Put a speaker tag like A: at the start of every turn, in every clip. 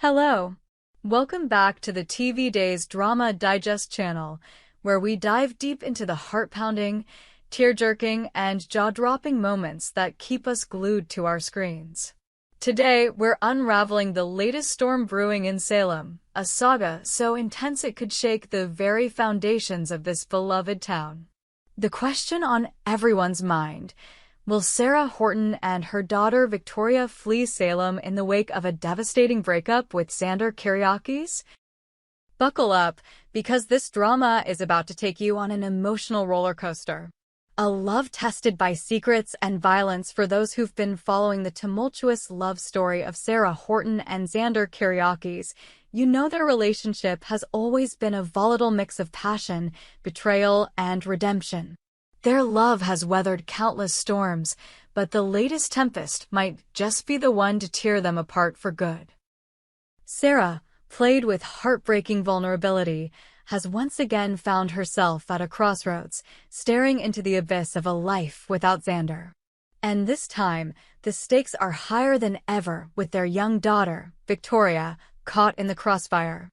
A: Hello. Welcome back to the TV Days Drama Digest channel, where we dive deep into the heart-pounding, tear-jerking, and jaw-dropping moments that keep us glued to our screens. Today, we're unraveling the latest storm brewing in Salem, a saga so intense it could shake the very foundations of this beloved town. The question on everyone's mind: will Sarah Horton and her daughter Victoria flee Salem in the wake of a devastating breakup with Xander Kyriakis? Buckle up, because this drama is about to take you on an emotional roller coaster. A love tested by secrets and violence for those who've been following the tumultuous love story of Sarah Horton and Xander Kyriakis. You know their relationship has always been a volatile mix of passion, betrayal, and redemption. Their love has weathered countless storms, but the latest tempest might just be the one to tear them apart for good. Sarah, played with heartbreaking vulnerability, has once again found herself at a crossroads, staring into the abyss of a life without Xander. And this time, the stakes are higher than ever, with their young daughter, Victoria, caught in the crossfire.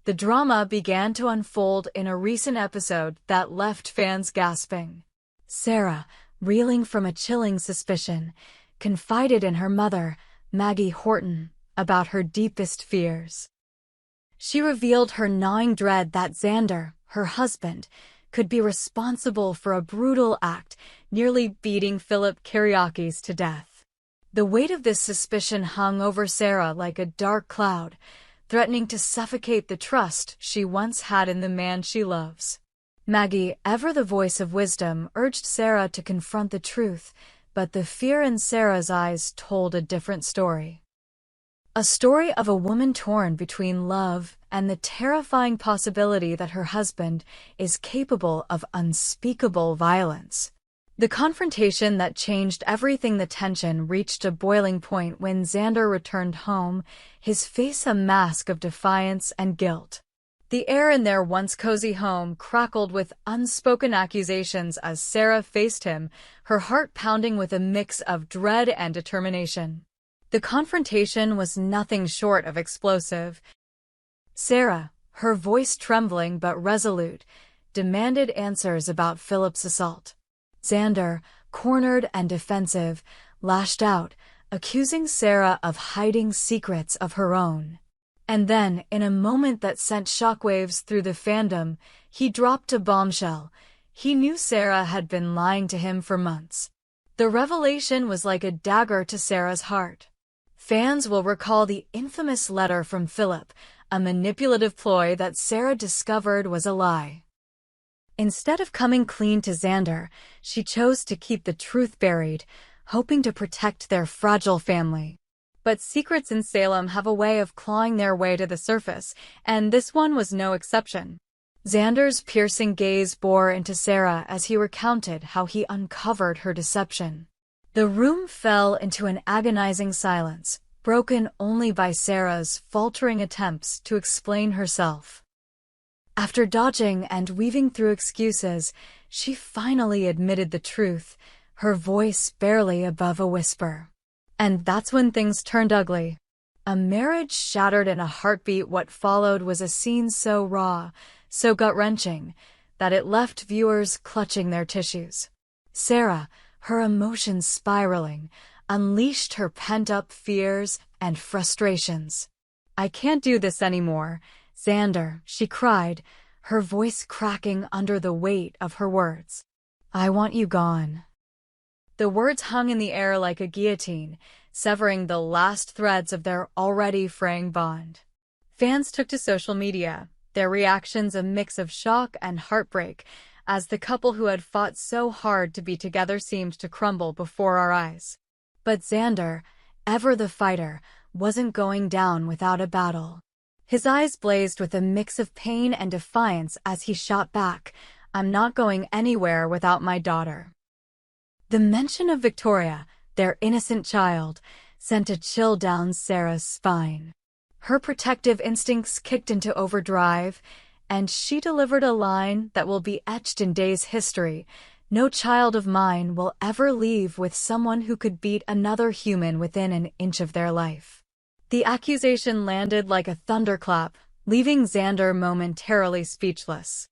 A: The drama began to unfold in a recent episode that left fans gasping. Sarah, reeling from a chilling suspicion, confided in her mother, Maggie Horton, about her deepest fears. She revealed her gnawing dread that Xander, her husband, could be responsible for a brutal act, nearly beating Philip Kyriakis to death. The weight of this suspicion hung over Sarah like a dark cloud, threatening to suffocate the trust she once had in the man she loves. Maggie, ever the voice of wisdom, urged Sarah to confront the truth, but the fear in Sarah's eyes told a different story. A story of a woman torn between love and the terrifying possibility that her husband is capable of unspeakable violence. The confrontation that changed everything. The tension reached a boiling point when Xander returned home, his face a mask of defiance and guilt. The air in their once cozy home crackled with unspoken accusations as Sarah faced him, her heart pounding with a mix of dread and determination. The confrontation was nothing short of explosive. Sarah, her voice trembling but resolute, demanded answers about Philip's assault. Xander, cornered and defensive, lashed out, accusing Sarah of hiding secrets of her own. And then, in a moment that sent shockwaves through the fandom, he dropped a bombshell. He knew Sarah had been lying to him for months. The revelation was like a dagger to Sarah's heart. Fans will recall the infamous letter from Philip, a manipulative ploy that Sarah discovered was a lie. Instead of coming clean to Xander, she chose to keep the truth buried, hoping to protect their fragile family. But secrets in Salem have a way of clawing their way to the surface, and this one was no exception. Xander's piercing gaze bore into Sarah as he recounted how he uncovered her deception. The room fell into an agonizing silence, broken only by Sarah's faltering attempts to explain herself. After dodging and weaving through excuses, she finally admitted the truth, her voice barely above a whisper. And that's when things turned ugly. A marriage shattered in a heartbeat. What followed was a scene so raw, so gut-wrenching, that it left viewers clutching their tissues. Sarah, her emotions spiraling, unleashed her pent-up fears and frustrations. "I can't do this anymore, Xander," she cried, her voice cracking under the weight of her words. "I want you gone." The words hung in the air like a guillotine, severing the last threads of their already fraying bond. Fans took to social media, their reactions a mix of shock and heartbreak, as the couple who had fought so hard to be together seemed to crumble before our eyes. But Xander, ever the fighter, wasn't going down without a battle. His eyes blazed with a mix of pain and defiance as he shot back, "I'm not going anywhere without my daughter." The mention of Victoria, their innocent child, sent a chill down Sarah's spine. Her protective instincts kicked into overdrive, and she delivered a line that will be etched in days' history: "No child of mine will ever leave with someone who could beat another human within an inch of their life." The accusation landed like a thunderclap, leaving Xander momentarily speechless.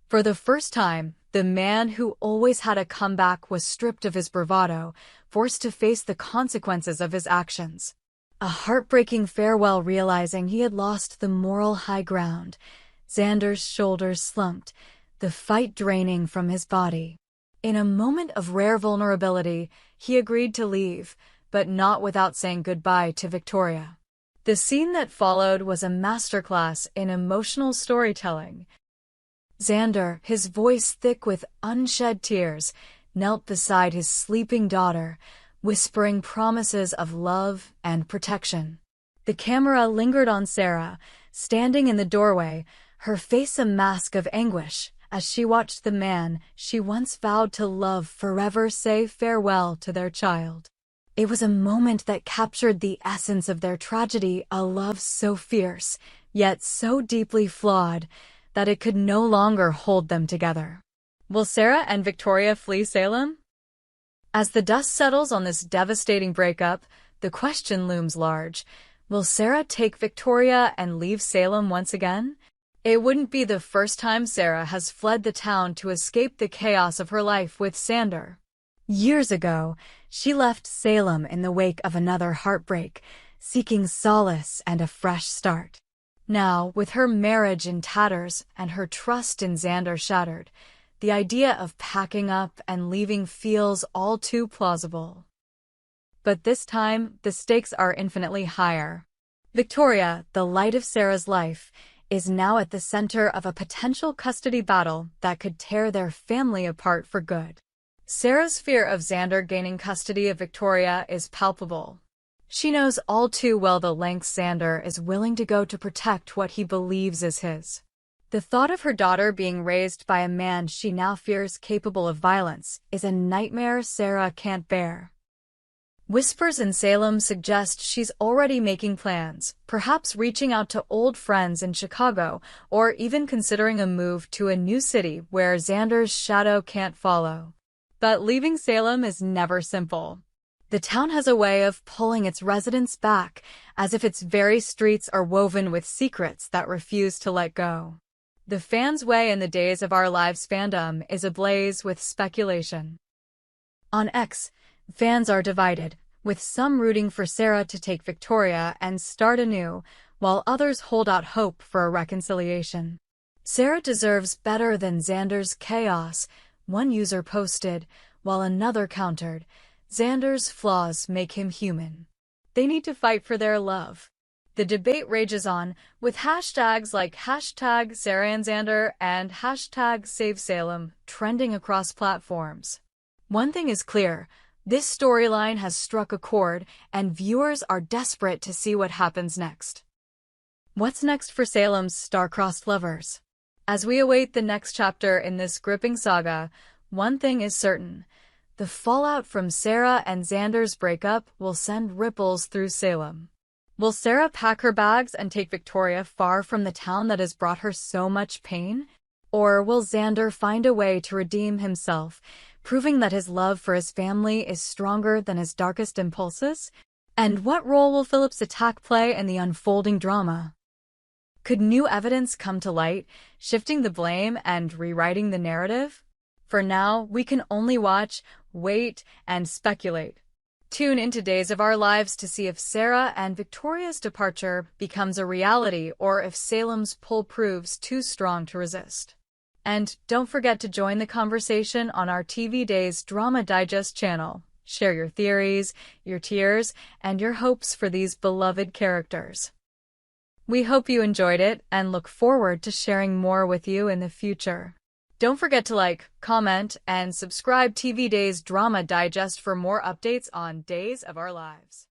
A: For the first time, the man who always had a comeback was stripped of his bravado, forced to face the consequences of his actions. A heartbreaking farewell, realizing he had lost the moral high ground. Xander's shoulders slumped, the fight draining from his body. In a moment of rare vulnerability, he agreed to leave, but not without saying goodbye to Victoria. The scene that followed was a masterclass in emotional storytelling. Xander, his voice thick with unshed tears, knelt beside his sleeping daughter, whispering promises of love and protection. The camera lingered on Sarah, standing in the doorway, her face a mask of anguish, as she watched the man she once vowed to love forever say farewell to their child. It was a moment that captured the essence of their tragedy, a love so fierce, yet so deeply flawed, that it could no longer hold them together. Will Sarah and Victoria flee Salem? As the dust settles on this devastating breakup, the question looms large. Will Sarah take Victoria and leave Salem once again? It wouldn't be the first time Sarah has fled the town to escape the chaos of her life with Xander. Years ago, she left Salem in the wake of another heartbreak, seeking solace and a fresh start. Now, with her marriage in tatters and her trust in Xander shattered, the idea of packing up and leaving feels all too plausible. But this time, the stakes are infinitely higher. Victoria, the light of Sarah's life, is now at the center of a potential custody battle that could tear their family apart for good. Sarah's fear of Xander gaining custody of Victoria is palpable. She knows all too well the lengths Xander is willing to go to protect what he believes is his. The thought of her daughter being raised by a man she now fears capable of violence is a nightmare Sarah can't bear. Whispers in Salem suggest she's already making plans, perhaps reaching out to old friends in Chicago, or even considering a move to a new city where Xander's shadow can't follow. But leaving Salem is never simple. The town has a way of pulling its residents back, as if its very streets are woven with secrets that refuse to let go. The fans' way in the Days of Our Lives fandom is ablaze with speculation. On X, fans are divided, with some rooting for Sarah to take Victoria and start anew, while others hold out hope for a reconciliation. Sarah deserves better than Xander's chaos, one user posted, while another countered, Xander's flaws make him human. They need to fight for their love. The debate rages on, with hashtags like #SarahAndXander and #SaveSalem trending across platforms. One thing is clear, this storyline has struck a chord, and viewers are desperate to see what happens next. What's next for Salem's star-crossed lovers? As we await the next chapter in this gripping saga, one thing is certain. The fallout from Sarah and Xander's breakup will send ripples through Salem. Will Sarah pack her bags and take Victoria far from the town that has brought her so much pain? Or will Xander find a way to redeem himself, proving that his love for his family is stronger than his darkest impulses? And what role will Philip's attack play in the unfolding drama? Could new evidence come to light, shifting the blame and rewriting the narrative? For now, we can only watch, wait, and speculate. Tune into Days of Our Lives to see if Sarah and Victoria's departure becomes a reality or if Salem's pull proves too strong to resist. And don't forget to join the conversation on our TV Days Drama Digest channel. Share your theories, your tears, and your hopes for these beloved characters. We hope you enjoyed it and look forward to sharing more with you in the future. Don't forget to like, comment, and subscribe TV Days Drama Digest for more updates on Days of Our Lives.